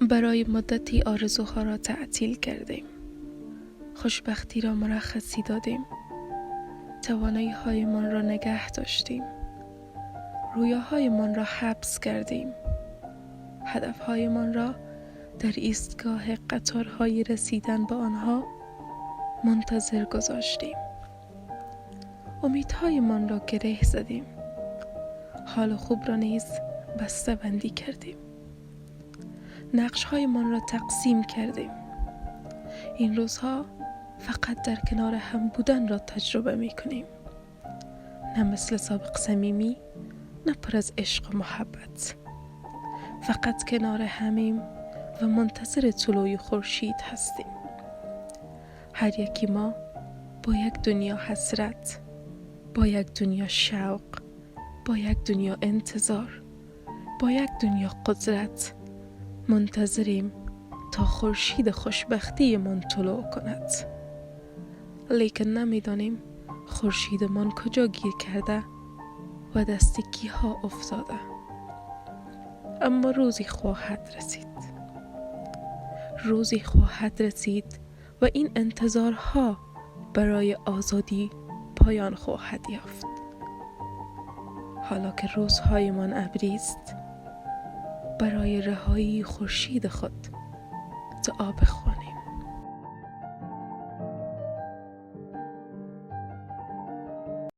برای مدتی آرزوها را تعطیل کردیم. خوشبختی را مرخصی دادیم. توانایی هایمان را نگه داشتیم. رویاهایمان را حبس کردیم. هدفهایمان را در ایستگاه قطارهای رسیدن به آنها منتظر گذاشتیم. امیدهایمان را گره زدیم. حال خوب را نیز بسته بندی کردیم. نقشهایمان را تقسیم کردیم. این روزها فقط در کنار هم بودن را تجربه می کنیم. نه مثل سابق صمیمی، نه پر از عشق و محبت. فقط کنار همیم و منتظر طلوع خورشید هستیم. هر یکی ما با یک دنیا حسرت، با یک دنیا شوق، با یک دنیا انتظار، با یک دنیا قدرت منتظریم تا خورشید خوشبختی من طلوع کند. لیکن نمیدانیم خورشیدمان کجا گیر کرده و دست کیها افتاده. اما روزی خواهد رسید و این انتظارها برای آزادی پایان خواهد یافت. حالا که روزهایمان ابری است، برای رهایی خورشید خود دعا بخوان.